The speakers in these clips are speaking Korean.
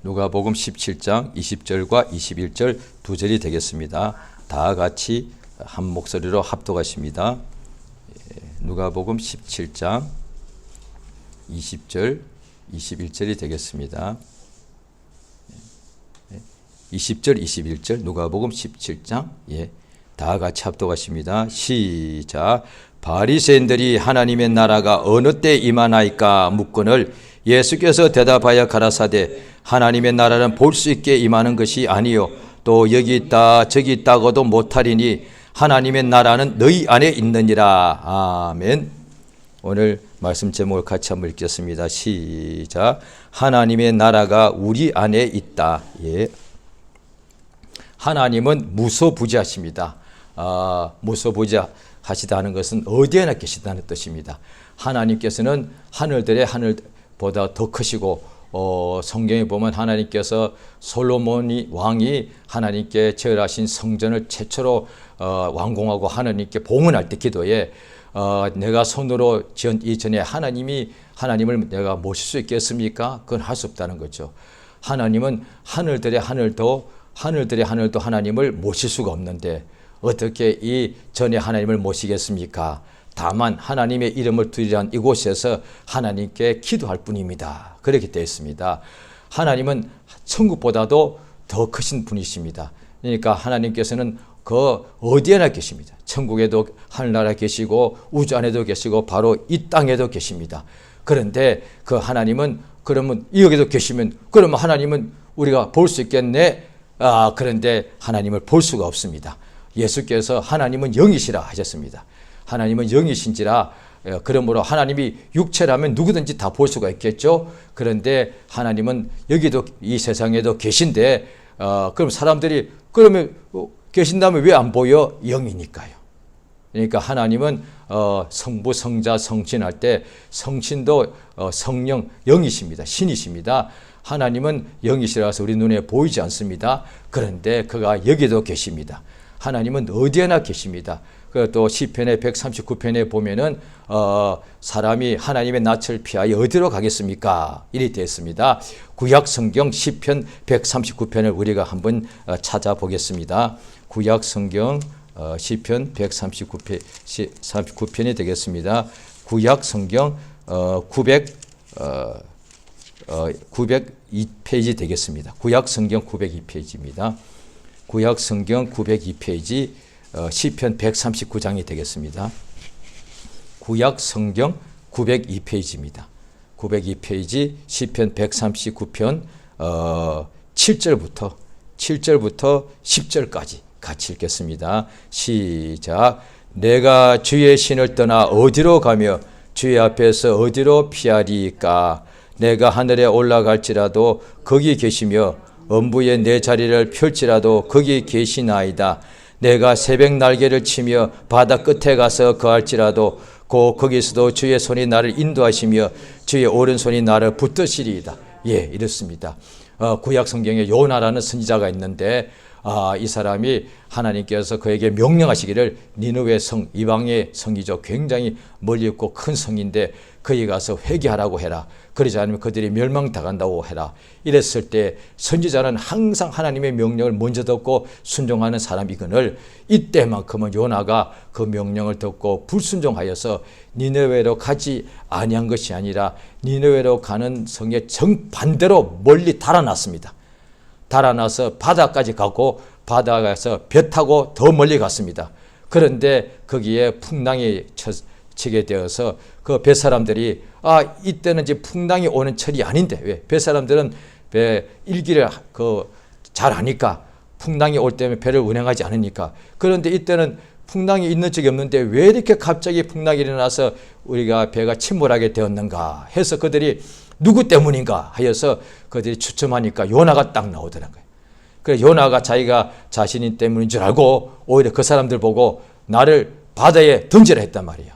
누가복음 17장 20절과 21절 두 절이 되겠습니다. 다 같이 한 목소리로 합독하십니다. 누가복음 17장 20절 21절이 되겠습니다. 20절 21절 누가복음 17장 다 같이 합독하십니다. 시작. 바리새인들이 하나님의 나라가 어느 때 임하나이까 묻거늘 예수께서 대답하여 가라사대 하나님의 나라는 볼 수 있게 임하는 것이 아니요 또 여기 있다 저기 있다고도 못하리니 하나님의 나라는 너희 안에 있느니라. 아멘. 오늘 말씀 제목을 같이 한번 읽겠습니다. 시작. 하나님의 나라가 우리 안에 있다. 하나님은 무소부지하십니다. 무소부지하시다는 것은 어디에나 계시다는 뜻입니다. 하나님께서는 하늘들의 하늘보다 더 크시고 성경에 보면 하나님께서 솔로몬 왕이 하나님께 제을하신 성전을 최초로 완공하고 하나님께 봉헌할 때 기도에 내가 손으로 지은 이전에 하나님을 내가 모실 수 있겠습니까? 그건 할 수 없다는 거죠. 하나님은 하늘들의 하늘도 하나님을 모실 수가 없는데 어떻게 이 전에 하나님을 모시겠습니까? 다만 하나님의 이름을 두리란 이곳에서 하나님께 기도할 뿐입니다. 그렇게 되어 있습니다. 하나님은 천국보다도 더 크신 분이십니다. 그러니까 하나님께서는 그 어디에나 계십니다. 천국에도 하늘나라에 계시고 우주 안에도 계시고 바로 이 땅에도 계십니다. 그런데 그 하나님은 그러면 여기도 계시면 그러면 하나님은 우리가 볼 수 있겠네? 그런데 하나님을 볼 수가 없습니다. 예수께서 하나님은 영이시라 하셨습니다. 하나님은 영이신지라 그러므로 하나님이 육체라면 누구든지 다 볼 수가 있겠죠. 그런데 하나님은 여기도 이 세상에도 계신데 그럼 사람들이 그러면 계신다면 왜 안 보여? 영이니까요. 그러니까 하나님은 성부, 성자, 성신할 때 성신도 성령, 영이십니다. 신이십니다. 하나님은 영이시라서 우리 눈에 보이지 않습니다. 그런데 그가 여기도 계십니다. 하나님은 어디에나 계십니다. 또 시편의 139편에 보면은 사람이 하나님의 낯을 피하여 어디로 가겠습니까? 이리 되어 있습니다. 구약 성경 시편 139편을 우리가 한번 찾아보겠습니다. 구약 성경 시편 139편이 되겠습니다. 구약 성경 902페이지 되겠습니다. 구약 성경 902페이지입니다. 구약 성경 902페이지 시편 139장이 되겠습니다. 구약 성경 902페이지입니다. 902페이지 시편 139편 7절부터 10절까지 같이 읽겠습니다. 시작. 내가 주의 신을 떠나 어디로 가며 주의 앞에서 어디로 피하리까? 내가 하늘에 올라갈지라도 거기 계시며 엄부에 내 자리를 펼지라도 거기 계시나이다. 내가 새벽 날개를 치며 바다 끝에 가서 거할지라도 거기서도 주의 손이 나를 인도하시며 주의 오른손이 나를 붙드시리이다. 이렇습니다. 구약 성경에 요나라는 선지자가 있는데 이 사람이 하나님께서 그에게 명령하시기를 니느웨 성, 이방의 성이죠. 굉장히 멀리 있고 큰 성인데 거기 가서 회개하라고 해라. 그러지 않으면 그들이 멸망당한다고 해라. 이랬을 때 선지자는 항상 하나님의 명령을 먼저 듣고 순종하는 사람이거늘 이때만큼은 요나가 그 명령을 듣고 불순종하여서 니느웨로 가지 아니한 것이 아니라 니느웨로 가는 성의 정반대로 멀리 달아났습니다. 달아나서 바다까지 가고 바다에서 배 타고 더 멀리 갔습니다. 그런데 거기에 풍랑이 치게 되어서 그 배 사람들이 이때는 이제 풍랑이 오는 철이 아닌데 왜? 배 사람들은 배 일기를 잘 아니까 풍랑이 올 때면 배를 운행하지 않으니까. 그런데 이때는 풍랑이 있는 적이 없는데 왜 이렇게 갑자기 풍랑이 일어나서 우리가 배가 침몰하게 되었는가 해서 그들이 누구 때문인가 하여서 그들이 추첨하니까 요나가 딱 나오더라는 거예요. 그래서 요나가 자기가 자신이 때문인 줄 알고 오히려 그 사람들 보고 나를 바다에 던지라 했단 말이에요.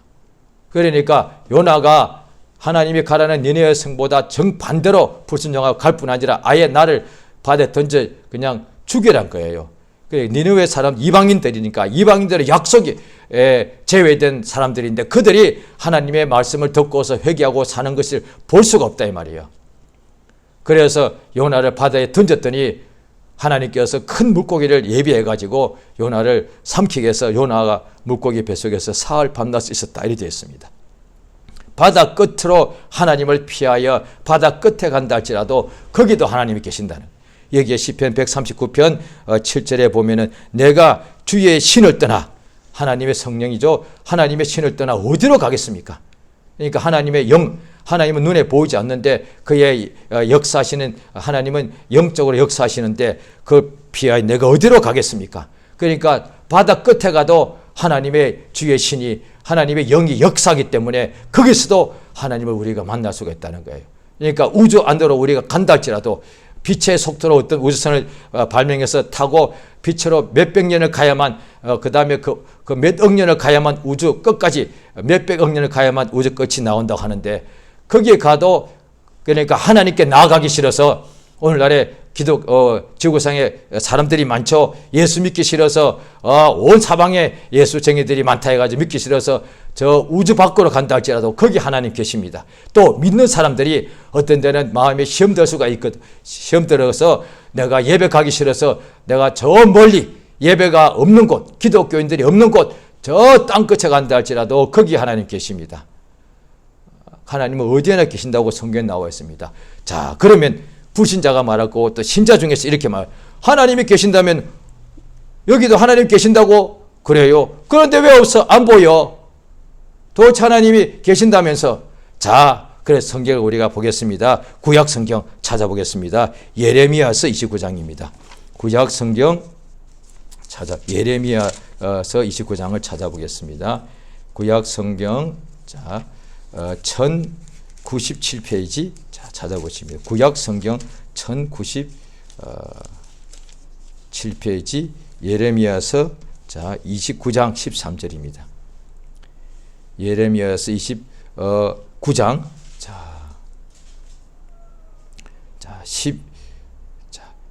그러니까 요나가 하나님이 가라는 니느웨 성보다 정반대로 불순종하고 갈 뿐 아니라 아예 나를 바다에 던져 그냥 죽이란 거예요. 니느웨 사람 이방인들이니까 이방인들의 약속이 제외된 사람들인데 그들이 하나님의 말씀을 듣고서 회개하고 사는 것을 볼 수가 없다 이 말이에요. 그래서 요나를 바다에 던졌더니 하나님께서 큰 물고기를 예비해 가지고 요나를 삼키게 해서 요나가 물고기 뱃속에서 사흘 밤낮 있었다 이렇게 되어 있습니다. 바다 끝으로 하나님을 피하여 바다 끝에 간다 할지라도 거기도 하나님이 계신다는, 여기에 시편 139편 7절에 보면은 내가 주의 신을 떠나, 하나님의 성령이죠. 하나님의 신을 떠나 어디로 가겠습니까? 그러니까 하나님의 영, 하나님은 눈에 보이지 않는데 그의 역사하시는 하나님은 영적으로 역사하시는데 그 피하여 내가 어디로 가겠습니까? 그러니까 바다 끝에 가도 하나님의 주의 신이, 하나님의 영이 역사하기 때문에 거기서도 하나님을 우리가 만날 수가 있다는 거예요. 그러니까 우주 안으로 우리가 간다 할지라도 빛의 속도로 어떤 우주선을 발명해서 타고 빛으로 몇백 년을 가야만, 그 다음에 그 몇억 년을 가야만 우주 끝까지, 몇백억 년을 가야만 우주 끝이 나온다고 하는데 거기에 가도, 그러니까 하나님께 나아가기 싫어서 오늘날에 지구상에 사람들이 많죠. 예수 믿기 싫어서 온 사방에 예수쟁이들이 많다 해가지고 믿기 싫어서 저 우주 밖으로 간다 할지라도 거기 하나님 계십니다. 또 믿는 사람들이 어떤 데는 마음에 시험 들 수가 있거든. 시험 들어서 내가 예배 가기 싫어서 내가 저 멀리 예배가 없는 곳, 기독교인들이 없는 곳, 저 땅끝에 간다 할지라도 거기 하나님 계십니다. 하나님은 어디에나 계신다고 성경에 나와 있습니다. 자, 그러면 불신자가 말하고 또 신자 중에서 이렇게 하나님이 계신다면 여기도 하나님 계신다고 그래요. 그런데 왜 없어? 안 보여. 도대체 하나님이 계신다면서. 자, 그래서 성경을 우리가 보겠습니다. 구약 성경 찾아보겠습니다. 예레미야서 29장입니다. 구약 성경 예레미야서 29장을 찾아보겠습니다. 구약 성경, 자, 1097페이지 찾아보시면 구약 성경 1097페이지 예레미야서, 자, 29장 13절입니다. 예레미야서 29장, 자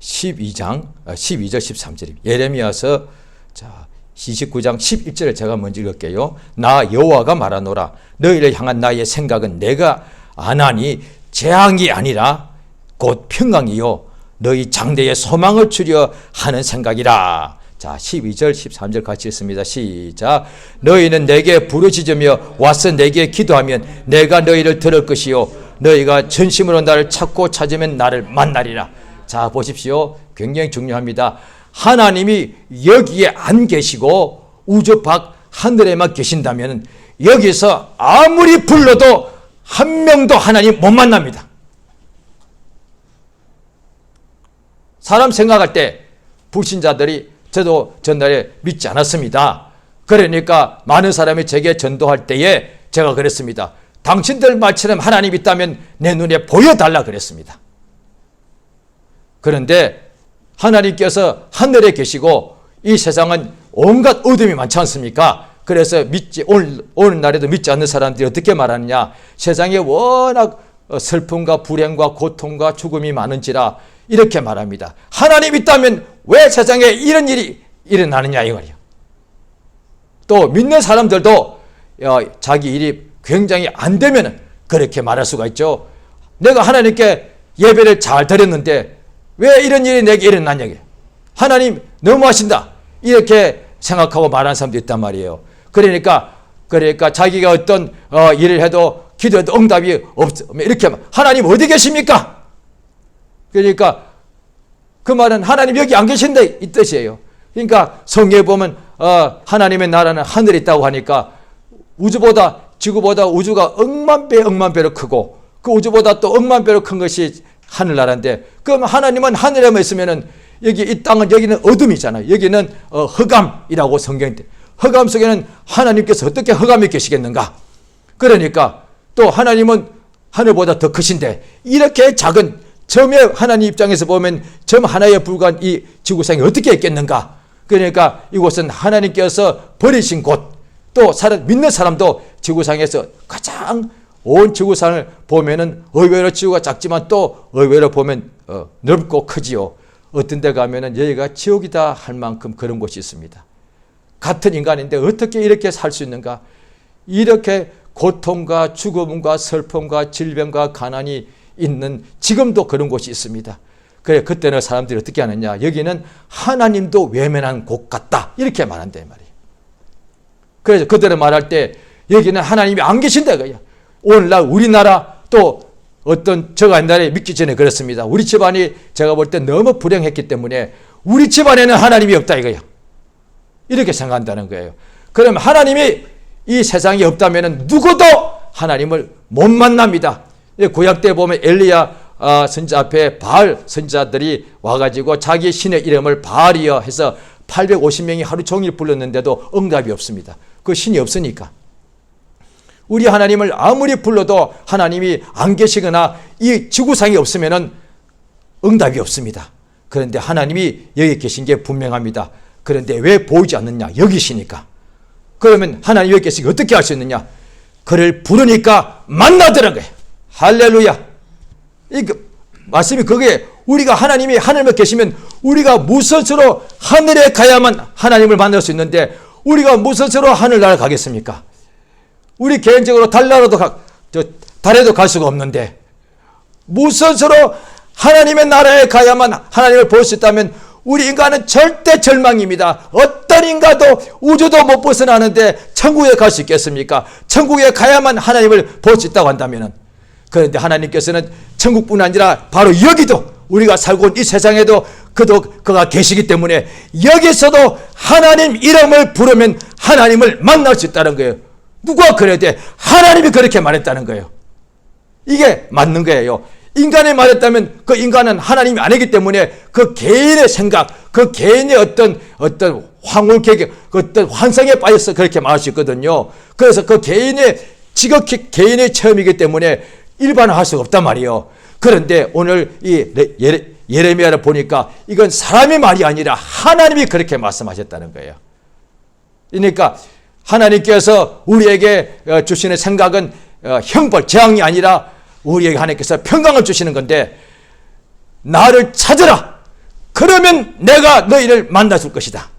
12장 12절 13절입니다. 예레미야서, 자, 29장 11절을 제가 먼저 읽을게요. 나 여호와가 말하노라. 너희를 향한 나의 생각은 내가 안하니 재앙이 아니라 곧 평강이요 너희 장래에 소망을 주려 하는 생각이라. 자, 12절 13절 같이 읽습니다. 시작. 너희는 내게 부르짖으며 와서 내게 기도하면 내가 너희를 들을 것이요 너희가 전심으로 나를 찾고 찾으면 나를 만나리라. 자, 보십시오. 굉장히 중요합니다. 하나님이 여기에 안 계시고 우주 밖 하늘에만 계신다면 여기서 아무리 불러도 한 명도 하나님 못 만납니다. 사람 생각할 때 불신자들이, 저도 전날에 믿지 않았습니다. 그러니까 많은 사람이 제게 전도할 때에 제가 그랬습니다. 당신들 말처럼 하나님 있다면 내 눈에 보여달라 그랬습니다. 그런데 하나님께서 하늘에 계시고 이 세상은 온갖 어둠이 많지 않습니까? 그래서 오늘날에도 믿지 않는 사람들이 어떻게 말하느냐. 세상에 워낙 슬픔과 불행과 고통과 죽음이 많은지라 이렇게 말합니다. 하나님 있다면 왜 세상에 이런 일이 일어나느냐 이거예요. 또 믿는 사람들도 자기 일이 굉장히 안 되면 그렇게 말할 수가 있죠. 내가 하나님께 예배를 잘 드렸는데 왜 이런 일이 내게 일어났냐. 하나님 너무하신다. 이렇게 생각하고 말하는 사람도 있단 말이에요. 그러니까 자기가 어떤 일을 해도 기도해도 응답이 없으면 이렇게 하나님 어디 계십니까? 그러니까 그 말은 하나님 여기 안 계신다 이 뜻이에요. 그러니까 성경에 보면 하나님의 나라는 하늘에 있다고 하니까 우주보다, 지구보다 우주가 억만 배로 크고 그 우주보다 또 억만 배로 큰 것이 하늘나라인데, 그럼 하나님은 하늘에만 있으면은 여기 이 땅은, 여기는 어둠이잖아요. 여기는 흑암이라고 성경에, 흑암 속에는 하나님께서 어떻게 흑암에 계시겠는가? 그러니까 또 하나님은 하늘보다 더 크신데 이렇게 작은 점의 하나님 입장에서 보면 점 하나에 불과한 이 지구상이 어떻게 있겠는가? 그러니까 이곳은 하나님께서 버리신 곳, 또 믿는 사람도 지구상에서 가장 온 지구상을 보면은 의외로 지구가 작지만 또 의외로 보면 넓고 크지요. 어떤 데 가면은 여기가 지옥이다 할 만큼 그런 곳이 있습니다. 같은 인간인데 어떻게 이렇게 살 수 있는가? 이렇게 고통과 죽음과 슬픔과 질병과 가난이 있는 지금도 그런 곳이 있습니다. 그래 그때는 사람들이 어떻게 하느냐, 여기는 하나님도 외면한 곳 같다 이렇게 말한단 말이에요. 그래서 그들은 말할 때 여기는 하나님이 안 계신다 이거야. 오늘날 우리나라 또 어떤 제가 옛날에 믿기 전에 그랬습니다. 우리 집안이 제가 볼 때 너무 불행했기 때문에 우리 집안에는 하나님이 없다 이거야. 이렇게 생각한다는 거예요. 그러면 하나님이 이 세상에 없다면 누구도 하나님을 못 만납니다. 구약 때 보면 엘리야 선자 앞에 바알 선자들이 와가지고 자기 신의 이름을 바알이여 해서 850명이 하루 종일 불렀는데도 응답이 없습니다. 그 신이 없으니까. 우리 하나님을 아무리 불러도 하나님이 안 계시거나 이 지구상에 없으면 응답이 없습니다. 그런데 하나님이 여기 계신 게 분명합니다. 그런데 왜 보이지 않느냐? 여기 계시니까. 그러면 하나님 여기 계시니까 어떻게 할 수 있느냐? 그를 부르니까 만나더라는 거예요. 할렐루야. 이 말씀이 그게 우리가 하나님이 하늘에 계시면 우리가 무엇으로 하늘에 가야만 하나님을 만날 수 있는데 우리가 무엇으로 하늘나라 가겠습니까? 우리 개인적으로 달에도 갈 수가 없는데 무엇으로 하나님의 나라에 가야만 하나님을 볼 수 있다면 우리 인간은 절대 절망입니다. 어떤 인간도 우주도 못 벗어나는데 천국에 갈 수 있겠습니까? 천국에 가야만 하나님을 볼 수 있다고 한다면, 그런데 하나님께서는 천국뿐 아니라 바로 여기도 우리가 살고 있는 이 세상에도 그가 계시기 때문에 여기서도 하나님 이름을 부르면 하나님을 만날 수 있다는 거예요. 누가 그래야 돼? 하나님이 그렇게 말했다는 거예요. 이게 맞는 거예요. 인간이 말했다면 그 인간은 하나님이 아니기 때문에 그 개인의 생각, 그 개인의 어떤 황홀계획, 어떤 환상에 빠져서 그렇게 말할 수 있거든요. 그래서 그 지극히 개인의 체험이기 때문에 일반화할 수가 없단 말이에요. 그런데 오늘 이 예레미야를 보니까 이건 사람의 말이 아니라 하나님이 그렇게 말씀하셨다는 거예요. 그러니까 하나님께서 우리에게 주시는 생각은 형벌, 재앙이 아니라 우리에게 하나님께서 평강을 주시는 건데, 나를 찾으라. 그러면 내가 너희를 만나줄 것이다.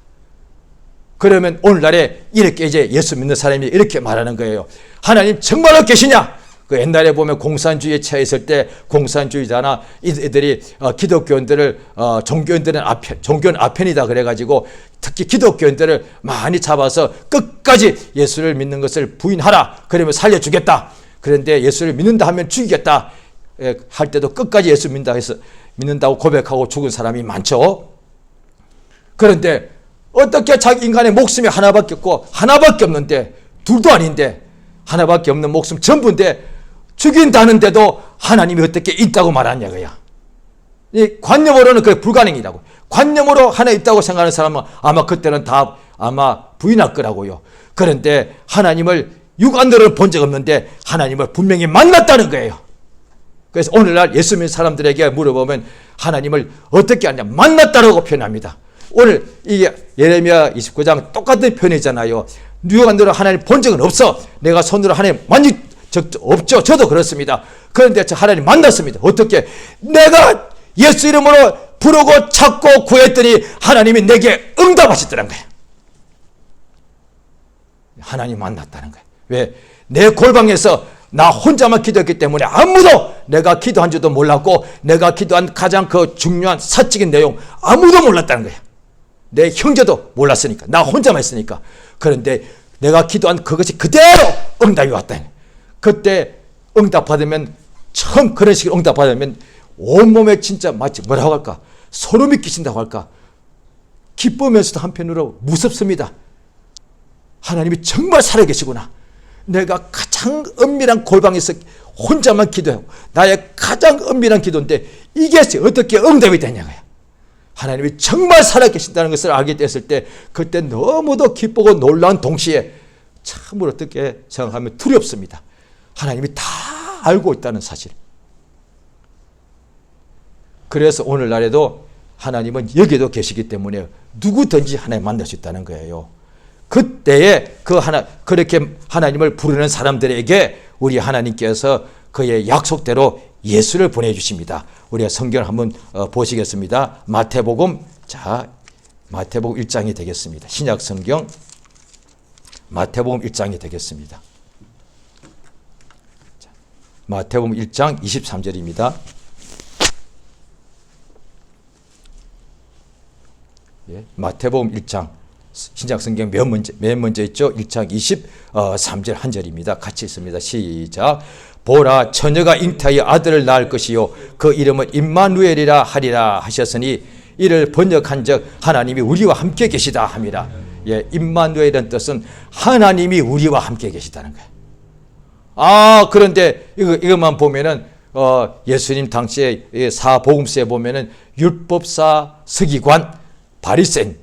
그러면 오늘날에 이렇게 이제 예수 믿는 사람이 이렇게 말하는 거예요. 하나님 정말로 계시냐? 그 옛날에 보면 공산주의에 처했을 때 공산주의자나 이들이 기독교인들을 종교인들은 아편이다 그래가지고 특히 기독교인들을 많이 잡아서 끝까지 예수를 믿는 것을 부인하라. 그러면 살려주겠다. 그런데 예수를 믿는다 하면 죽이겠다 할 때도 끝까지 예수 믿는다고 고백하고 죽은 사람이 많죠. 그런데 어떻게 자기 인간의 목숨이 하나밖에 없고 하나밖에 없는데, 둘도 아닌데 하나밖에 없는 목숨 전부인데 죽인다는데도 하나님이 어떻게 있다고 말하냐고요. 이 관념으로는 그게 불가능이라고. 관념으로 하나 있다고 생각하는 사람은 아마 그때는 다 아마 부인할 거라고요. 그런데 하나님을 육안으로 본 적 없는데 하나님을 분명히 만났다는 거예요. 그래서 오늘날 예수 믿는 사람들에게 물어보면 하나님을 어떻게 하냐? 만났다라고 표현합니다. 오늘 이게 예레미야 29장 똑같은 표현이잖아요. 육안으로 하나님 본 적은 없어. 내가 손으로 하나님 만질 적 없죠. 저도 그렇습니다. 그런데 저 하나님 만났습니다. 어떻게? 내가 예수 이름으로 부르고 찾고 구했더니 하나님이 내게 응답하시더란 거예요. 하나님 만났다는 거예요. 왜? 내 골방에서 나 혼자만 기도했기 때문에 아무도 내가 기도한 줄도 몰랐고 내가 기도한 가장 그 중요한 사적인 내용 아무도 몰랐다는 거예요. 내 형제도 몰랐으니까. 나 혼자만 했으니까. 그런데 내가 기도한 그것이 그대로 응답이 왔다. 그때 응답받으면, 처음 그런 식으로 응답받으면 온몸에 진짜 마치 뭐라고 할까? 소름이 끼친다고 할까? 기쁘면서도 한편으로 무섭습니다. 하나님이 정말 살아계시구나. 내가 가장 은밀한 골방에서 혼자만 기도하고 나의 가장 은밀한 기도인데 이게 어떻게 응답이 되냐고요. 하나님이 정말 살아계신다는 것을 알게 됐을 때 그때 너무도 기쁘고 놀라운 동시에 참으로 어떻게 생각하면 두렵습니다. 하나님이 다 알고 있다는 사실. 그래서 오늘날에도 하나님은 여기도 계시기 때문에 누구든지 하나님 만날 수 있다는 거예요. 그때에 그렇게 하나님을 부르는 사람들에게 우리 하나님께서 그의 약속대로 예수를 보내주십니다. 우리가 성경을 한번 보시겠습니다. 마태복음 1장이 되겠습니다. 신약 성경 마태복음 1장이 되겠습니다. 마태복음 1장 23절입니다. 예, 마태복음 1장 신약성경 맨 먼저 있죠. 1장 23절 한 절입니다. 같이 있습니다. 시작. 보라, 처녀가 잉타의 아들을 낳을 것이요 그 이름은 임마누엘이라 하리라 하셨으니 이를 번역한즉 하나님이 우리와 함께 계시다 함이라. 예, 임마누엘이라는 뜻은 하나님이 우리와 함께 계시다는 거예요. 그런데 이것만 보면은 예수님 당시에 사복음서에 보면은 율법사, 서기관, 바리새인,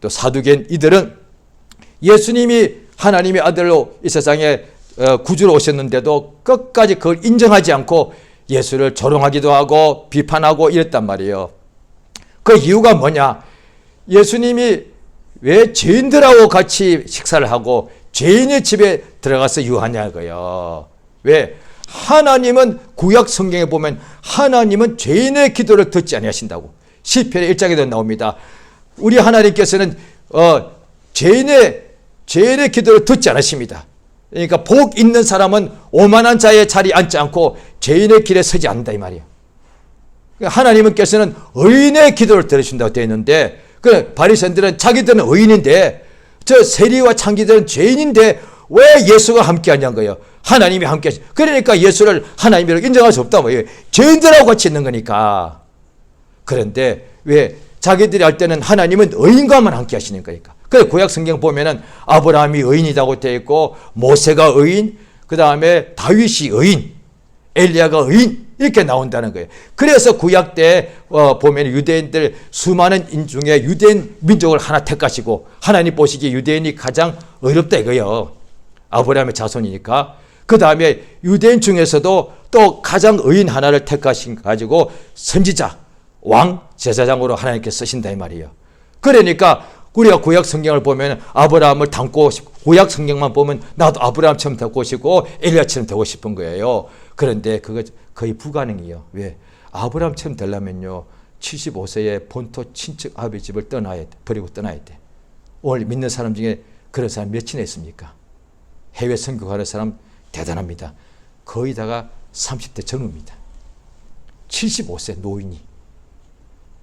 또 사두개인 이들은 예수님이 하나님의 아들로 이 세상에 구주로 오셨는데도 끝까지 그걸 인정하지 않고 예수를 조롱하기도 하고 비판하고 이랬단 말이에요. 그 이유가 뭐냐? 예수님이 왜 죄인들하고 같이 식사를 하고 죄인의 집에 들어가서 유하냐고요. 왜? 하나님은 구약 성경에 보면 하나님은 죄인의 기도를 듣지 아니하신다고 시편의 1장에도 나옵니다. 우리 하나님께서는 죄인의 기도를 듣지 않으십니다. 그러니까 복 있는 사람은 오만한 자의 자리에 앉지 않고 죄인의 길에 서지 않는다 이 말이에요. 하나님께서는 의인의 기도를 들으신다고 되어 있는데 그 바리새인들은 자기들은 의인인데 저 세리와 창기들은 죄인인데 왜 예수가 함께 하냐는 거예요. 하나님이 함께 하시. 그러니까 예수를 하나님이라고 인정할 수 없다 뭐예요. 죄인들하고 같이 있는 거니까. 그런데 왜 자기들이 할 때는 하나님은 의인과만 함께 하시는 거니까. 그래서 구약 성경 보면은 아브라함이 의인이라고 되어 있고 모세가 의인, 그 다음에 다윗이 의인, 엘리야가 의인 이렇게 나온다는 거예요. 그래서 구약 때 보면 유대인들 수많은 인 중에 유대인 민족을 하나 택하시고 하나님 보시기에 유대인이 가장 의롭다 이거예요. 아브라함의 자손이니까. 그 다음에 유대인 중에서도 또 가장 의인 하나를 택하신 가지고 선지자, 왕, 제사장으로 하나님께 쓰신다 이 말이에요. 그러니까 우리가 구약 성경을 보면 아브라함을 닮고 싶고 구약 성경만 보면 나도 아브라함처럼 되고 싶고 엘리야처럼 되고 싶은 거예요. 그런데 그거 거의 불가능해요. 왜? 아브라함처럼 되려면요 75세에 본토 친척 아버지 집을 버리고 떠나야 돼. 오늘 믿는 사람 중에 그런 사람 몇이나 있습니까? 해외 선교하는 사람 대단합니다. 거의 다가 30대 전후입니다. 75세 노인이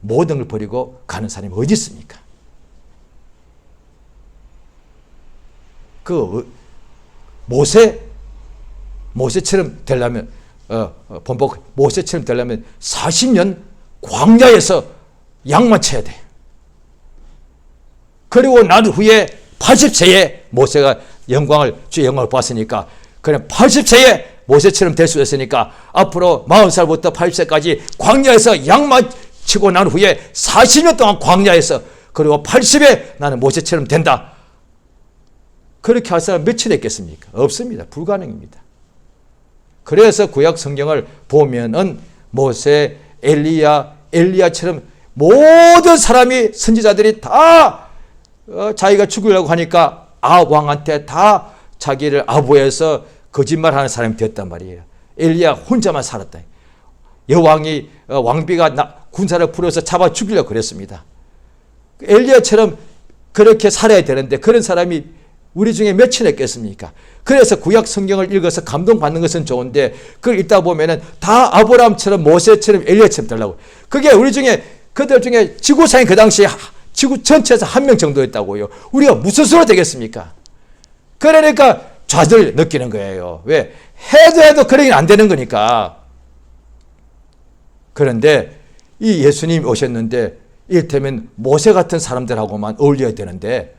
모든 걸 버리고 가는 사람이 어디 있습니까? 그 모세처럼 되려면 본복 모세처럼 되려면 40년 광야에서 양만 쳐야 돼. 그리고 난 후에 80세에 모세가 주의 영광을 봤으니까 그냥 80세에 모세처럼 될 수 있으니까 앞으로 40살부터 80세까지 광야에서 양만 치고 난 후에 40년 동안 광야에서 그리고 80에 나는 모세처럼 된다. 그렇게 할 사람 몇이나 있겠습니까? 없습니다. 불가능입니다. 그래서 구약 성경을 보면은 모세, 엘리야처럼 모든 사람이 선지자들이 다 자기가 죽으려고 하니까 왕한테 다 자기를 아부해서 거짓말하는 사람이 되었단 말이에요. 엘리야 혼자만 살았다. 여왕이 왕비가 군사를 풀어서 잡아 죽이려고 그랬습니다. 엘리야처럼 그렇게 살아야 되는데 그런 사람이 우리 중에 몇이나 있겠습니까? 그래서 구약 성경을 읽어서 감동받는 것은 좋은데 그걸 읽다 보면은 다 아브라함처럼 모세처럼 엘리야처럼 되려고. 그게 우리 중에 그들 중에 지구상에 그 당시에 지구 전체에서 한 명 정도였다고요. 우리가 무슨 수로 되겠습니까? 그러니까 좌절 느끼는 거예요. 왜? 해도 그러긴 안 되는 거니까. 그런데 이 예수님이 오셨는데 이를테면 모세 같은 사람들하고만 어울려야 되는데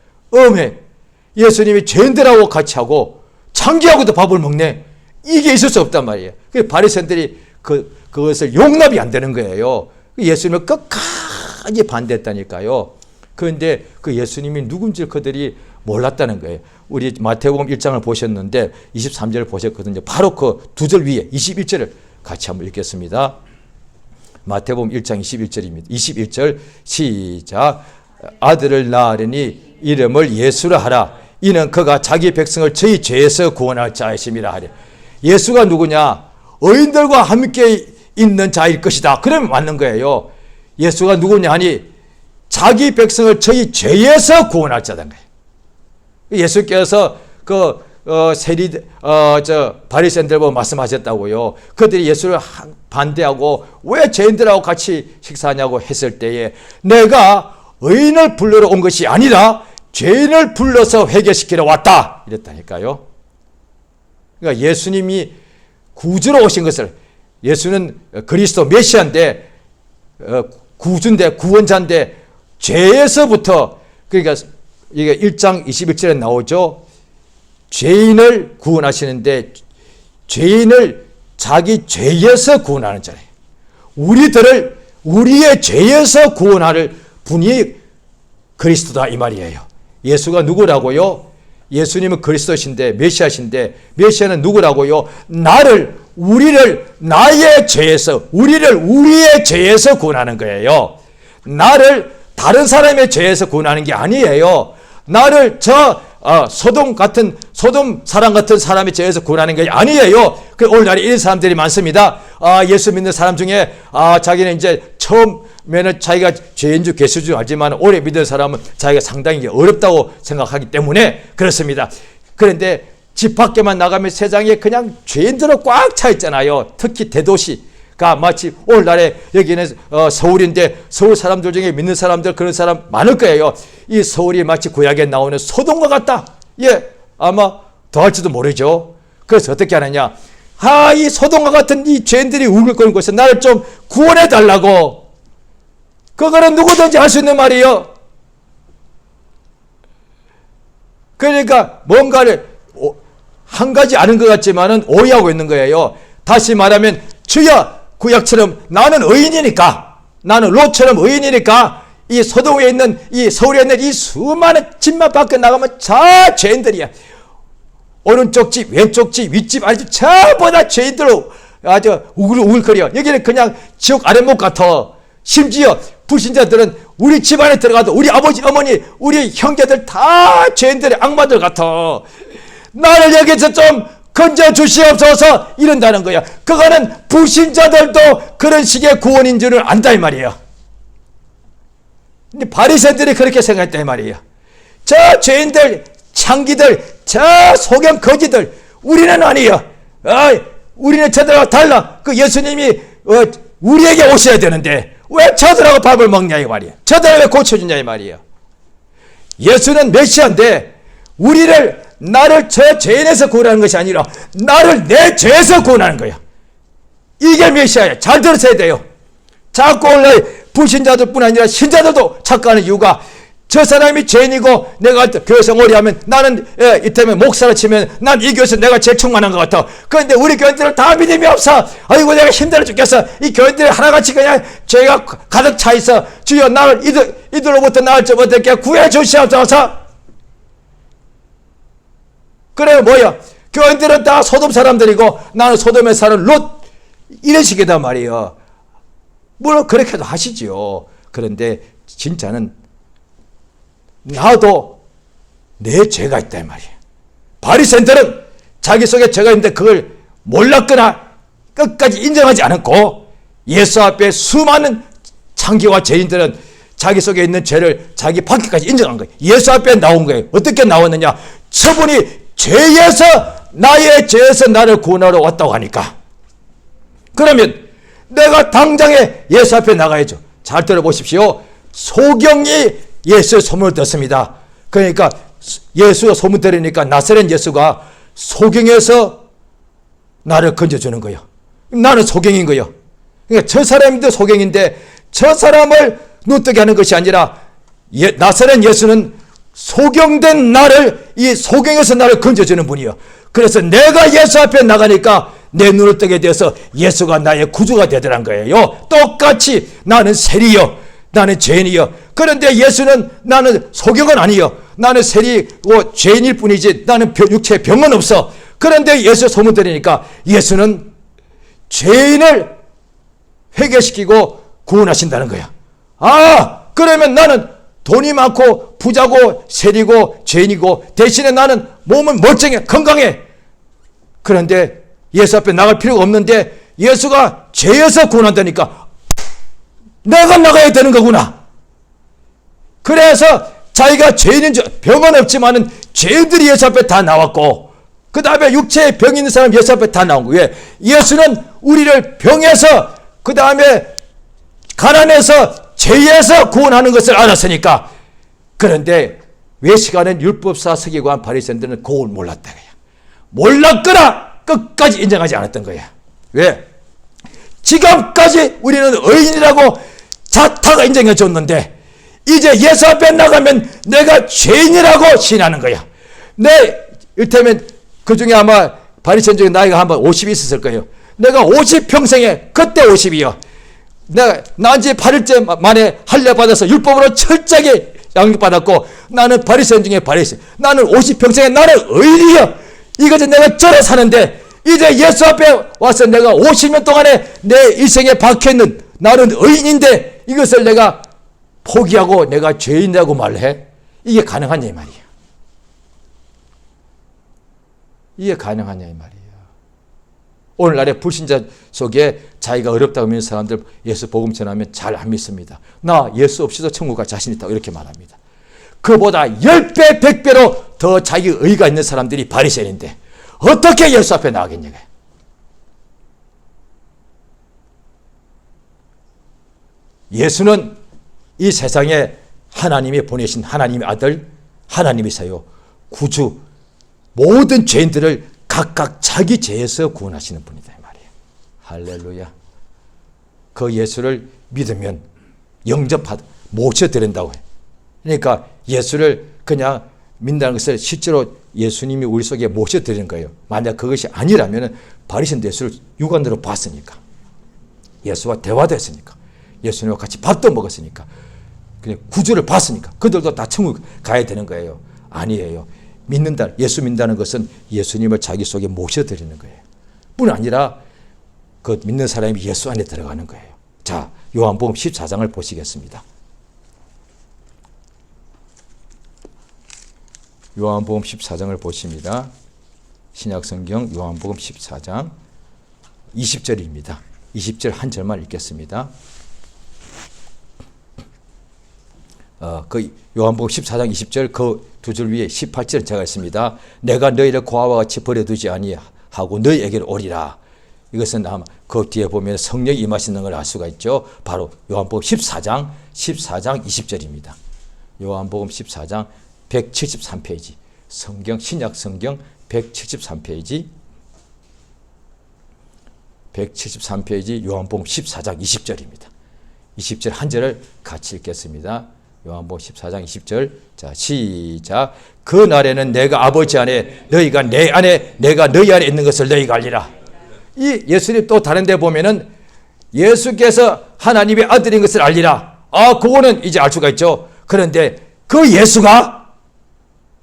예수님이 죄인들하고 같이 하고 창기하고도 밥을 먹네. 이게 있을 수 없단 말이에요. 바리새인들이 그것을 용납이 안 되는 거예요. 예수님을 끝까지 반대했다니까요. 그런데 그 예수님이 누군지 그들이 몰랐다는 거예요. 우리 마태복음 1장을 보셨는데 23절을 보셨거든요. 바로 그 두 절 위에 21절을 같이 한번 읽겠습니다. 마태복음 1장 21절입니다. 21절 시작. 아들을 낳으리니 이름을 예수라 하라. 이는 그가 자기 백성을 저희 죄에서 구원할 자이심이라 하리. 예수가 누구냐? 의인들과 함께 있는 자일 것이다. 그러면 맞는 거예요. 예수가 누구냐 하니 자기 백성을 저희 죄에서 구원할 자단 거예요. 예수께서 바리새인들 보고 말씀하셨다고요. 그들이 예수를 반대하고 왜 죄인들하고 같이 식사하냐고 했을 때에 내가 의인을 불러러 온 것이 아니라 죄인을 불러서 회개시키러 왔다 이랬다니까요. 그러니까 예수님이 구주로 오신 것을, 예수는 그리스도 메시아인데 구주인데 구원자인데 죄에서부터, 그러니까 이게 1장 21절에 나오죠. 죄인을 구원하시는데 죄인을 자기 죄에서 구원하는 자예요. 우리들을 우리의 죄에서 구원할 분이 그리스도다 이 말이에요. 예수가 누구라고요? 예수님은 그리스도신데 메시아신데 메시아는 누구라고요? 우리를 나의 죄에서, 우리의 죄에서 구원하는 거예요. 나를 다른 사람의 죄에서 구원하는 게 아니에요. 나를 소돔 사람 같은 사람의 죄에서 구원하는 게 아니에요. 오늘날에 이런 사람들이 많습니다. 예수 믿는 사람 중에 자기는 이제 처음에는 자기가 죄인 줄 개수 줄 알지만 오래 믿는 사람은 자기가 상당히 어렵다고 생각하기 때문에 그렇습니다. 그런데 집 밖에만 나가면 세상에 그냥 죄인들은 꽉 차 있잖아요. 특히 대도시가 마치 오늘날에 여기는 서울인데 서울 사람들 중에 믿는 사람들 그런 사람 많을 거예요. 이 서울이 마치 구약에 나오는 소돔과 같다. 예, 아마 더할지도 모르죠. 그래서 어떻게 하느냐? 이 소돔과 같은 이 죄인들이 울거리는 곳에서 나를 좀 구원해 달라고. 그거는 누구든지 할 수 있는 말이에요. 그러니까 뭔가를 한 가지 아는 것 같지만은 오해하고 있는 거예요. 다시 말하면 주여, 구약처럼 나는 의인이니까, 나는 롯처럼 의인이니까 이 소돔에 있는, 이 서울에 있는 이 수많은 집만 밖에 나가면 다 죄인들이야. 오른쪽 집, 왼쪽 집, 윗집, 아래집 전부 다 죄인들로 아주 우글우글거려. 여기는 그냥 지옥 아랫목 같아. 심지어 불신자들은 우리 집안에 들어가도 우리 아버지, 어머니, 우리 형제들 다 죄인들의 악마들 같아. 나를 여기서 좀 건져 주시옵소서 이런다는 거야. 그거는 불신자들도 그런 식의 구원인 줄을 안다 이 말이에요. 근데 바리새인들이 그렇게 생각했다 이 말이에요. 저 죄인들, 창기들, 저 소경 거지들, 우리는 아니에요. 우리는 저들하고 달라. 그 예수님이 우리에게 오셔야 되는데 왜 저들하고 밥을 먹냐 이 말이에요. 저들을 왜 고쳐주냐 이 말이에요. 예수는 메시아인데 나를 저 죄인에서 구원하는 것이 아니라 나를 내 죄에서 구원하는 거야. 이게 메시아예요. 잘 들으셔야 돼요. 자꾸 오늘 불신자들뿐 아니라 신자들도 착각하는 이유가 저 사람이 죄인이고 내가 교회에서 오래하면 나는 이때문에 목사를 치면 난 이 교회에서 내가 제일 충만한 것 같아. 그런데 우리 교인들은 다 믿음이 없어. 아이고 내가 힘들어 죽겠어. 이 교인들이 하나같이 그냥 죄가 가득 차 있어. 주여 나를 이들로부터 나를 좀 어떻게 구해 주시옵소서. 그래 뭐야? 교인들은 다 소돔 사람들이고 나는 소돔에 사는 롯 이런 식이단 말이에요. 물론 그렇게도 하시지요. 그런데 진짜는 나도 내 죄가 있다 이 말이에요. 바리새인들은 자기 속에 죄가 있는데 그걸 몰랐거나 끝까지 인정하지 않았고 예수 앞에 수많은 창기와 죄인들은 자기 속에 있는 죄를 자기 밖에까지 인정한 거예요. 예수 앞에 나온 거예요. 어떻게 나왔느냐? 저분이 죄에서 나의 죄에서 나를 구원하러 왔다고 하니까 그러면 내가 당장에 예수 앞에 나가야죠. 잘 들어보십시오. 소경이 예수의 소문을 듣습니다. 그러니까 예수가 소문 들으니까 나사렛 예수가 소경에서 나를 건져주는 거예요. 나는 소경인 거예요. 그러니까 저 사람도 소경인데 저 사람을 눈뜨게 하는 것이 아니라 나사렛 예수는 소경된 나를 이 소경에서 나를 건져주는 분이요. 그래서 내가 예수 앞에 나가니까 내 눈을 뜨게 되어서 예수가 나의 구주가 되더란 거예요. 똑같이 나는 세리요, 나는 죄인이요. 그런데 예수는 나는 소경은 아니요. 나는 세리고 죄인일 뿐이지 나는 육체에 병은 없어. 그런데 예수 소문 들으니까 예수는 죄인을 회개시키고 구원하신다는 거야. 그러면 나는 돈이 많고 부자고 세리고 죄인이고 대신에 나는 몸은 멀쩡해 건강해. 그런데 예수 앞에 나갈 필요가 없는데 예수가 죄에서 구원한다니까 내가 나가야 되는 거구나. 그래서 자기가 죄인인 줄 병은 없지만은 죄인들이 예수 앞에 다 나왔고 그 다음에 육체에 병 있는 사람 예수 앞에 다 나온 거예요. 왜? 예수는 우리를 병에서, 그 다음에 가난해서, 죄에서 구원하는 것을 알았으니까. 그런데 외식하는 율법사, 서기관, 바리새인들은 그걸 몰랐다. 몰랐거나 끝까지 인정하지 않았던 거야. 왜? 지금까지 우리는 의인이라고 자타가 인정해 줬는데 이제 예수 앞에 나가면 내가 죄인이라고 시인하는 거야. 이를테면 그 중에 아마 바리새인 중에 나이가 한번 50이 있었을 거예요. 내가 50평생에 그때 50이요. 내가 난 지 8일째 만에 할례 받아서 율법으로 철저하게 양육받았고 나는 바리새인 중에 바리새인. 나는 50평생에 나는 의인이요. 이것은 내가 절에 사는데 이제 예수 앞에 와서 내가 50년 동안에 내 일생에 박혀있는 나는 의인인데 이것을 내가 포기하고 내가 죄인이라고 말해? 이게 가능하냐 이 말이에요. 이게 가능하냐 이 말이에요. 오늘날의 불신자 속에 자기가 어렵다고 믿는 사람들 예수 복음 전하면 잘 안 믿습니다. 나 예수 없이도 천국 갈 자신 있다고 이렇게 말합니다. 그보다 10배 100배로 더 자기 의가 있는 사람들이 바리새인인데 어떻게 예수 앞에 나가겠냐고요. 예수는 이 세상에 하나님이 보내신 하나님의 아들, 하나님이세요. 구주, 모든 죄인들을 각각 자기 죄에서 구원하시는 분이다 이 말이에요. 할렐루야. 그 예수를 믿으면 영접하다, 모셔드린다고 해요. 그러니까 예수를 그냥 믿는다는 것을 실제로 예수님이 우리 속에 모셔드리는 거예요. 만약 그것이 아니라면 바리새인도 예수를 육안으로 봤으니까, 예수와 대화도 했으니까, 예수님과 같이 밥도 먹었으니까, 그냥 구주를 봤으니까 그들도 다 천국 가야 되는 거예요. 아니에요. 믿는다, 예수 믿는다는 것은 예수님을 자기 속에 모셔드리는 거예요. 뿐 아니라 그 믿는 사람이 예수 안에 들어가는 거예요. 자, 요한복음 14장을 보시겠습니다. 요한복음 14장을 보십니다. 신약성경 요한복음 14장 20절입니다. 20절 한 절만 읽겠습니다. 그 요한복음 14장 20절 그 두 줄 위에 18절 제가 있습니다. 내가 너희를 고아와 같이 버려두지 아니하고 너희에게로 오리라. 이것은 아마 그 뒤에 보면 성령이 임하시는 걸 알 수가 있죠. 바로 요한복음 14장 20절입니다. 요한복음 14장 173페이지 성경 신약 성경 173페이지 요한복음 14장 20절입니다. 20절 한 절을 같이 읽겠습니다. 요한복음 14장 20절. 자, 시작. 그 날에는 내가 아버지 안에 너희가 내 안에 내가 너희 안에 있는 것을 너희가 알리라. 이 예수님 또 다른 데 보면은 예수께서 하나님의 아들인 것을 알리라. 그거는 이제 알 수가 있죠. 그런데 그 예수가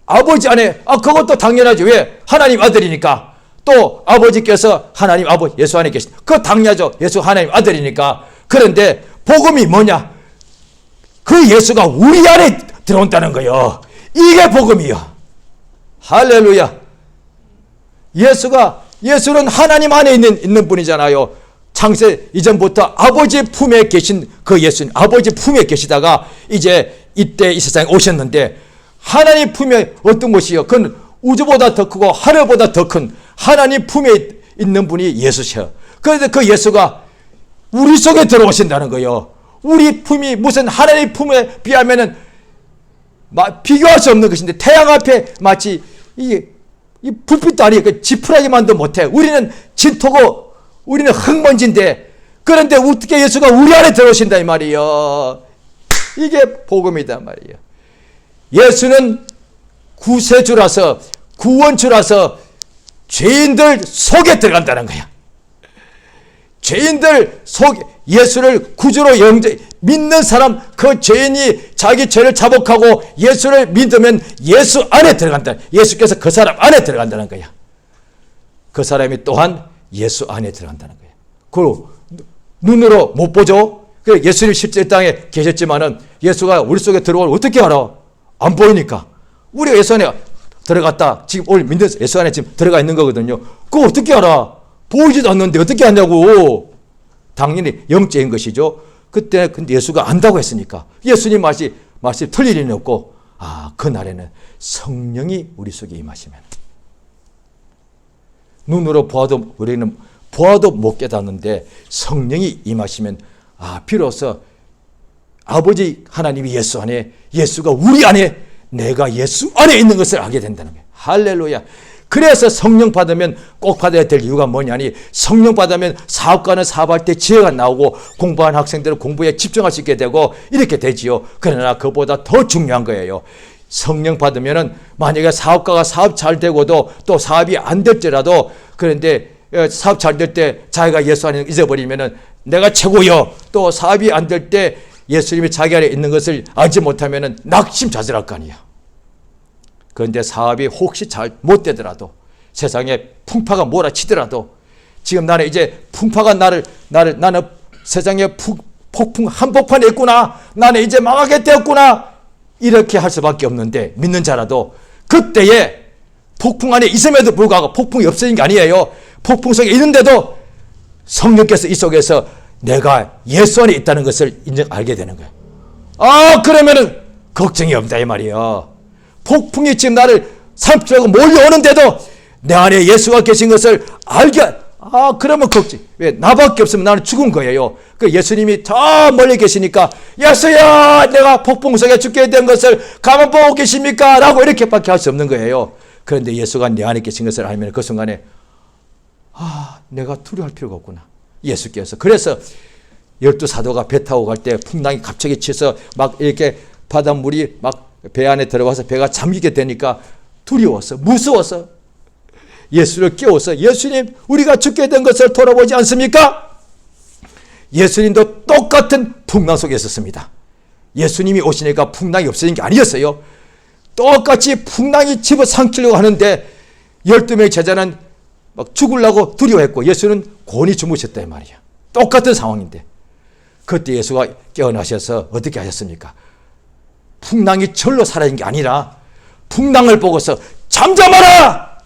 아버지 안에, 그것도 당연하죠. 왜? 하나님 아들이니까. 또 아버지께서 하나님 아버지 예수 안에 계신, 그거 당연하죠. 예수 하나님 아들이니까. 그런데 복음이 뭐냐? 그 예수가 우리 안에 들어온다는 거예요. 이게 복음이요. 할렐루야. 예수는 하나님 안에 있는 분이잖아요. 창세 이전부터 아버지 품에 계신 그 예수님, 아버지 품에 계시다가 이제 이때 이 세상에 오셨는데 하나님 품에 어떤 것이요? 그건 우주보다 더 크고 하늘보다 더 큰 하나님 품에 있는 분이 예수셔. 그런데 그 예수가 우리 속에 들어오신다는 거예요. 우리 품이 무슨 하나님 품에 비하면은 비교할 수 없는 것인데 태양 앞에 마치 이 불빛도 아니고 지푸라기만도 못해. 우리는 진토고 우리는 흙먼지인데 그런데 어떻게 예수가 우리 안에 들어오신다 이 말이에요. 이게 복음이다 말이에요. 예수는 구세주라서 구원주라서 죄인들 속에 들어간다는 거야. 죄인들 속 예수를 구주로 믿는 사람, 그 죄인이 자기 죄를 자복하고 예수를 믿으면 예수 안에 들어간다. 예수께서 그 사람 안에 들어간다는 거야. 그 사람이 또한 예수 안에 들어간다는 거야. 그 눈으로 못 보죠. 예수님 실제 땅에 계셨지만은 예수가 우리 속에 들어올 어떻게 알아? 안 보이니까. 우리가 예수 안에 들어갔다. 지금 오늘 믿는 예수 안에 지금 들어가 있는 거거든요. 그거 어떻게 알아? 보이지도 않는데 어떻게 하냐고. 당연히 영적인 것이죠. 그때 근데 예수가 안다고 했으니까 예수님 말씀 틀릴 일은 없고, 그날에는 성령이 우리 속에 임하시면 눈으로 보아도 우리는 보아도 못 깨닫는데 성령이 임하시면 비로소 아버지 하나님이 예수 안에, 예수가 우리 안에, 내가 예수 안에 있는 것을 알게 된다는 거예요. 할렐루야. 그래서 성령 받으면 꼭 받아야 될 이유가 뭐냐니, 성령 받으면 사업가는 사업할 때 지혜가 나오고 공부한 학생들은 공부에 집중할 수 있게 되고 이렇게 되지요. 그러나 그보다 더 중요한 거예요. 성령 받으면은 만약에 사업가가 사업 잘 되고도 또 사업이 안 될지라도, 그런데 사업 잘 될 때 자기가 예수 안에 잊어버리면은 내가 최고요. 또 사업이 안 될 때 예수님이 자기 안에 있는 것을 알지 못하면은 낙심자절할 거 아니야. 그런데 사업이 혹시 잘 못 되더라도, 세상에 풍파가 몰아치더라도, 지금 나는 이제 풍파가 나는 세상에 폭풍 한복판에 있구나, 나는 이제 망하게 되었구나, 이렇게 할 수밖에 없는데, 믿는 자라도 그때에 폭풍 안에 있음에도 불구하고, 폭풍이 없어진 게 아니에요. 폭풍 속에 있는데도 성령께서 이 속에서 내가 예수 안에 있다는 것을 알게 되는 거예요. 그러면은 걱정이 없다 이 말이에요. 폭풍이 지금 나를 삼키려고 몰려오는데도 내 안에 예수가 계신 것을 알게, 그러면 걱정. 왜? 나밖에 없으면 나는 죽은 거예요. 그 예수님이 저 멀리 계시니까, 예수야, 내가 폭풍 속에 죽게 된 것을 가만 보고 계십니까? 라고 이렇게밖에 할 수 없는 거예요. 그런데 예수가 내 안에 계신 것을 알면 그 순간에, 내가 두려워할 필요가 없구나. 예수께서. 그래서 12사도가 배 타고 갈 때 풍랑이 갑자기 치서 막 이렇게 바닷물이 막 배 안에 들어가서 배가 잠기게 되니까 두려워서, 무서워서 예수를 깨워서, 예수님, 우리가 죽게 된 것을 돌아보지 않습니까? 예수님도 똑같은 풍랑 속에 있었습니다. 예수님이 오시니까 풍랑이 없어진 게 아니었어요. 똑같이 풍랑이 집어삼키려고 하는데 12명의 제자는 막 죽으려고 두려워했고, 예수는 곤히 주무셨다 이 말이야. 똑같은 상황인데 그때 예수가 깨어나셔서 어떻게 하셨습니까? 풍랑이 절로 사라진 게 아니라 풍랑을 보고서 잠잠하라,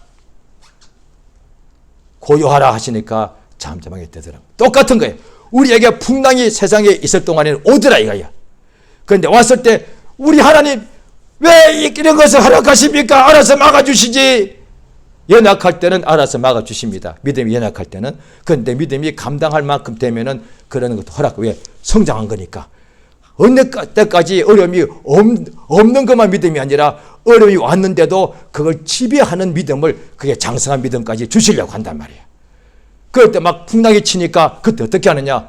고요하라 하시니까 잠잠하게 되더라고요. 똑같은 거예요. 우리에게 풍랑이 세상에 있을 동안에는 오더라 이거야. 그런데 왔을 때 우리 하나님 왜 이런 것을 허락하십니까? 알아서 막아주시지. 연약할 때는 알아서 막아주십니다. 믿음이 연약할 때는. 그런데 믿음이 감당할 만큼 되면은 그런 것도 허락. 왜? 성장한 거니까. 어느 때까지 어려움이 없는 것만 믿음이 아니라 어려움이 왔는데도 그걸 지배하는 믿음을, 그게 장성한 믿음까지 주시려고 한단 말이에요. 그럴 때 막 풍랑이 치니까 그때 어떻게 하느냐?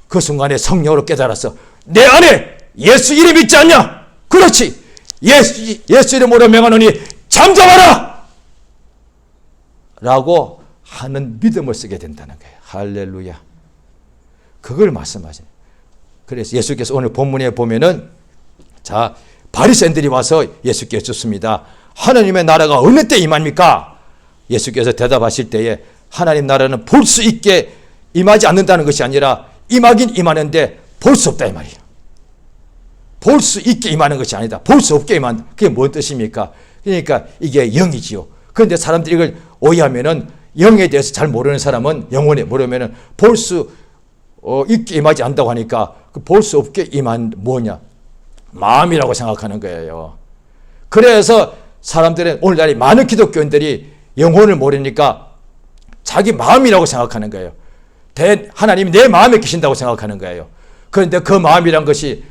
그 순간에 성령으로 깨달아서 내 안에 예수 이름 있지 않냐? 그렇지. 예수 이름으로 명하노니 잠잠하라! 라고 하는 믿음을 쓰게 된다는 거예요. 할렐루야. 그걸 말씀하시네. 그래서 예수께서 오늘 본문에 보면은, 자, 바리새인들이 와서 예수께 여쭙습니다. 하나님의 나라가 어느 때 임합니까? 예수께서 대답하실 때에 하나님 나라는 볼 수 있게 임하지 않는다는 것이 아니라 임하긴 임하는데 볼 수 없다 이 말이에요. 볼 수 있게 임하는 것이 아니다. 볼 수 없게 임한, 그게 뭔 뜻입니까? 그러니까 이게 영이지요. 그런데 사람들이 이걸 오해하면은, 영에 대해서 잘 모르는 사람은, 영혼에 모르면은 볼 수 있게 임하지 않는다고 하니까 그 볼 수 없게 임한 뭐냐? 마음이라고 생각하는 거예요. 그래서 사람들은, 오늘날에 많은 기독교인들이 영혼을 모르니까 자기 마음이라고 생각하는 거예요. 하나님이 내 마음에 계신다고 생각하는 거예요. 그런데 그 마음이란 것이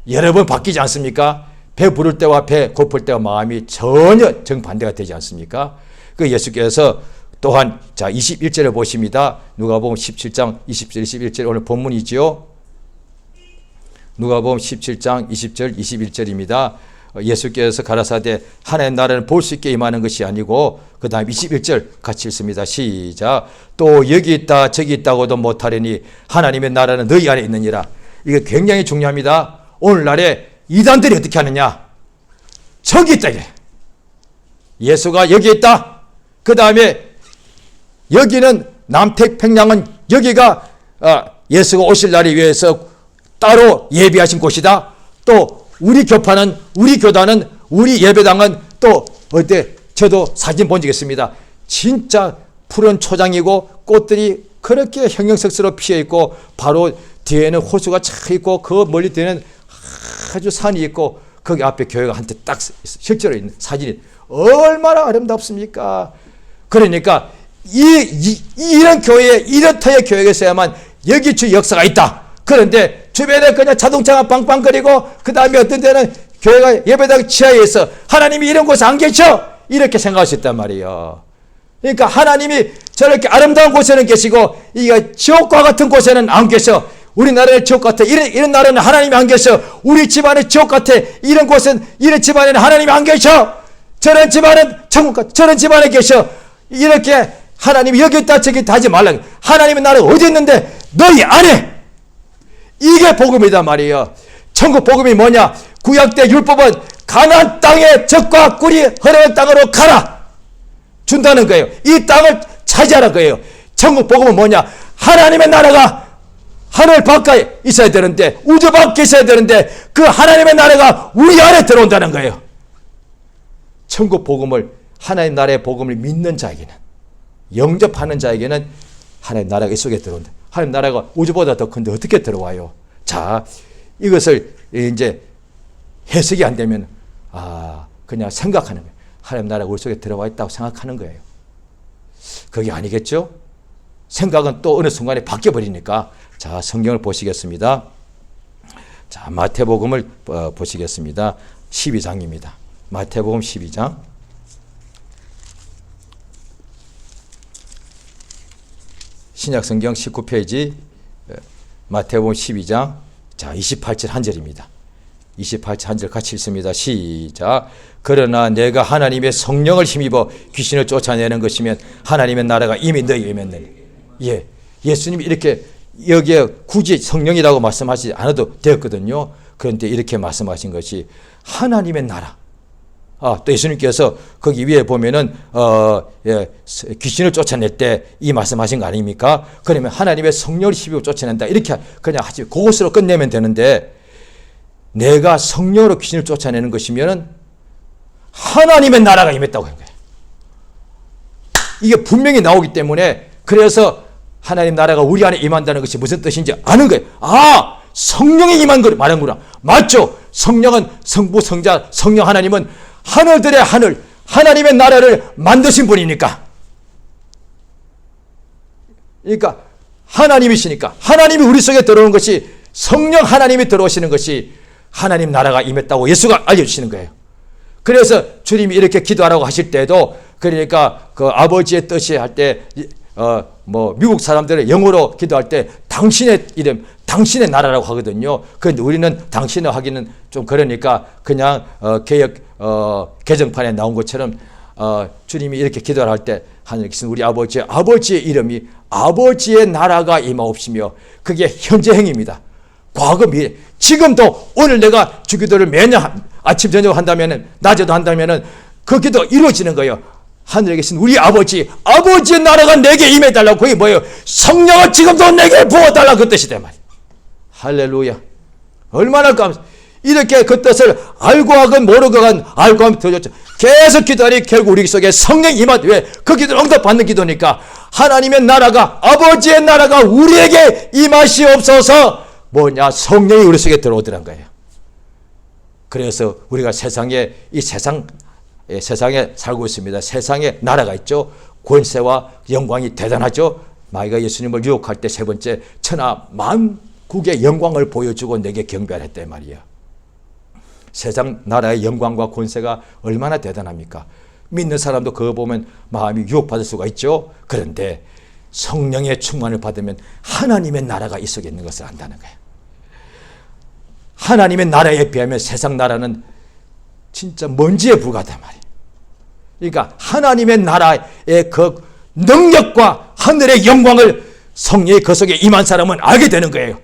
여러 번 바뀌지 않습니까? 배 부를 때와 배 고플 때와 마음이 전혀 정반대가 되지 않습니까? 그 예수께서 또한, 자, 21절을 보십니다. 누가복음 17장 20절 21절 오늘 본문이지요. 누가복음 17장 20절 21절입니다. 예수께서 가라사대 하나님 나라는 볼 수 있게 임하는 것이 아니고, 그 다음 21절 같이 읽습니다. 시작. 또 여기 있다 저기 있다고도 못하려니 하나님의 나라는 너희 안에 있느니라. 이게 굉장히 중요합니다. 오늘날에 이단들이 어떻게 하느냐? 저기 있다 이래. 예수가 여기 있다. 그 다음에 여기는 남태평양은 여기가 예수가 오실 날을 위해서 따로 예비하신 곳이다. 또 우리 교파는, 우리 교단은, 우리 예배당은 또 어때? 저도 사진 본 적 있습니다. 진짜 푸른 초장이고 꽃들이 그렇게 형형색스로 피어 있고, 바로 뒤에는 호수가 차 있고, 그 멀리 뒤에는 아주 산이 있고, 거기 앞에 교회가 한테 딱 실제로 있는 사진이 얼마나 아름답습니까? 그러니까 이런 교회, 이런 터의 교회에서야만 여기 주 역사가 있다. 그런데 주변에 그냥 자동차가 빵빵거리고 그 다음에 어떤 데는 교회가 예배당 지하에 있어. 하나님이 이런 곳에 안 계셔. 이렇게 생각할 수 있단 말이에요. 그러니까 하나님이 저렇게 아름다운 곳에는 계시고 이게 지옥과 같은 곳에는 안 계셔. 우리나라의 지옥 같아. 이런 나라는 하나님이 안 계셔. 우리 집안의 지옥 같아. 이런 곳은, 이런 집안에는 하나님이 안 계셔. 저런 집안은 천국 같아. 저런 집안에 계셔. 이렇게 하나님이 여기 있다 저기 있다 하지 말라. 하나님의 나라가 어디 있는데 너희 안에. 이게 복음이다 말이에요. 천국 복음이 뭐냐? 구약 때 율법은 가나안 땅에 젖과 꿀이 흐르는 땅으로 가라 준다는 거예요. 이 땅을 차지하라는 거예요. 천국 복음은 뭐냐? 하나님의 나라가 하늘 바깥에 있어야 되는데, 우주 밖에 있어야 되는데, 그 하나님의 나라가 우리 안에 들어온다는 거예요. 천국 복음을, 하나님 나라의 복음을 믿는 자에게는, 영접하는 자에게는 하나님 나라가 이 속에 들어온다. 하나님 나라가 우주보다 더 큰데 어떻게 들어와요? 자, 이것을 이제 해석이 안 되면 그냥 생각하는 거예요. 하나님 나라가 우리 속에 들어와 있다고 생각하는 거예요. 그게 아니겠죠? 생각은 또 어느 순간에 바뀌어버리니까. 자, 성경을 보시겠습니다. 자, 마태복음을 보시겠습니다. 12장입니다. 마태복음 12장. 신약성경 19페이지 마태복음 12장 자 28절 한 절입니다. 28절 한 절 같이 읽습니다. 시작. 그러나 내가 하나님의 성령을 힘입어 귀신을 쫓아내는 것이면 하나님의 나라가 이미 너희에게 임했느니라. 예, 예수님이 이렇게 여기에 굳이 성령이라고 말씀하지 않아도 되었거든요. 그런데 이렇게 말씀하신 것이 하나님의 나라. 또 예수님께서 거기 위에 보면은 귀신을 쫓아낼 때 이 말씀하신 거 아닙니까? 그러면 하나님의 성령을 힘입어 쫓아낸다. 이렇게 그냥 하지 그것으로 끝내면 되는데, 내가 성령으로 귀신을 쫓아내는 것이면은 하나님의 나라가 임했다고 한 거예요. 이게 분명히 나오기 때문에, 그래서 하나님 나라가 우리 안에 임한다는 것이 무슨 뜻인지 아는 거예요. 성령이 임한 걸 말하는구나. 맞죠? 성령은 성부, 성자, 성령 하나님은 하늘들의 하늘, 하나님의 나라를 만드신 분이니까. 그러니까 하나님이시니까, 하나님이 우리 속에 들어오는 것이, 성령 하나님이 들어오시는 것이 하나님 나라가 임했다고 예수가 알려주시는 거예요. 그래서 주님이 이렇게 기도하라고 하실 때도, 그러니까 그 아버지의 뜻이 할 때, 미국 사람들의 영어로 기도할 때 당신의 이름, 당신의 나라라고 하거든요. 그런데 우리는 당신을 하기는 좀 그러니까 그냥 개정판에 나온 것처럼 주님이 이렇게 기도를 할 때 하늘에 계신 우리 아버지의 이름이 아버지의 나라가 임하옵시며, 그게 현재 행입니다. 과거 미래. 지금도 오늘 내가 주기도를 매년 아침 저녁 한다면은, 낮에도 한다면은 그 기도 이루어지는 거예요. 하늘에 계신 우리 아버지의 나라가 내게 임해달라고. 그게 뭐예요? 성령을 지금도 내게 부어달라고 그 뜻이다 말이에요. 할렐루야. 얼마나 이렇게 그 뜻을 알고 하건 모르고 하건 알고 하면 더 좋죠. 계속 기도하니 결국 우리 속에 성령이 임하되, 왜? 그 기도를 응답받는 기도니까. 하나님의 나라가, 아버지의 나라가 우리에게 임하시옵소서. 뭐냐? 성령이 우리 속에 들어오더란 거예요. 그래서 우리가 세상에 살고 있습니다. 세상에 나라가 있죠. 권세와 영광이 대단하죠. 마귀가 예수님을 유혹할 때 세 번째, 천하 만국의 영광을 보여주고 내게 경배하랬단 말이야. 세상 나라의 영광과 권세가 얼마나 대단합니까? 믿는 사람도 그거 보면 마음이 유혹받을 수가 있죠. 그런데 성령의 충만을 받으면 하나님의 나라가 이 속에 있는 것을 안다는 거예요. 하나님의 나라에 비하면 세상 나라는 진짜 먼지에 불과하단 말이에요. 그러니까 하나님의 나라의 그 능력과 하늘의 영광을 성령이 그 속에 임한 사람은 알게 되는 거예요.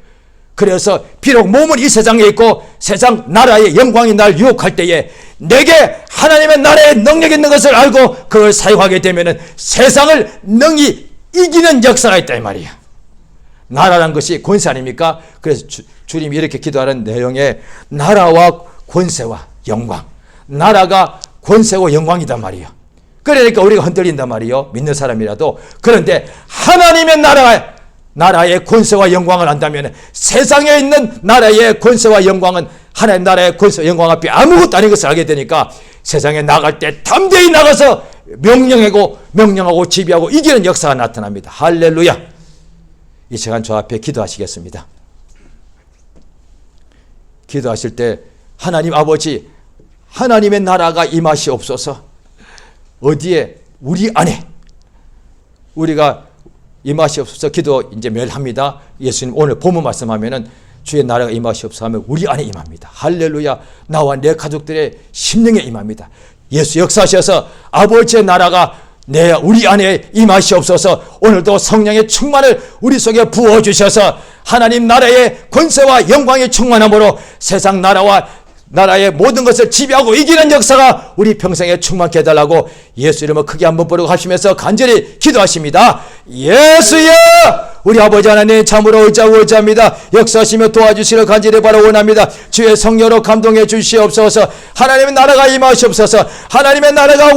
그래서 비록 몸은 이 세상에 있고 세상 나라의 영광이 날 유혹할 때에 내게 하나님의 나라의 능력이 있는 것을 알고 그걸 사용하게 되면 세상을 능히 이기는 역사가 있다 이 말이야. 나라란 것이 권세 아닙니까? 그래서 주님이 이렇게 기도하는 내용에 나라와 권세와 영광, 나라가 권세와 영광이단 말이에요. 그러니까 우리가 흔들린단 말이에요. 믿는 사람이라도. 그런데 하나님의 나라의 권세와 영광을 안다면 세상에 있는 나라의 권세와 영광은 하나님 나라의 권세와 영광 앞에 아무것도 아닌 것을 알게 되니까 세상에 나갈 때 담대히 나가서 명령하고 지배하고 이기는 역사가 나타납니다. 할렐루야. 이 시간 저 앞에 기도하시겠습니다. 기도하실 때 하나님 아버지, 하나님의 나라가 임하시옵소서. 어디에? 우리 안에 우리가 임하시옵소서. 기도 이제 매일 합니다. 예수님 오늘 본문 말씀하면은 주의 나라가 임하시옵소서 하면 우리 안에 임합니다. 할렐루야. 나와 내 가족들의 심령에 임합니다. 예수 역사하셔서 아버지의 나라가 우리 안에 임하시옵소서. 오늘도 성령의 충만을 우리 속에 부어주셔서 하나님 나라의 권세와 영광이 충만함으로 세상 나라의 모든 것을 지배하고 이기는 역사가 우리 평생에 충만케 해달라고 예수 이름을 크게 한번 부르고 하시면서 간절히 기도하십니다. 예수여, 우리 아버지 하나님 참으로 의지합니다. 역사하시며 도와주시기를 간절히 바라 원합니다. 주의 성령으로 감동해 주시옵소서. 하나님의 나라가 임하시옵소서. 하나님의 나라가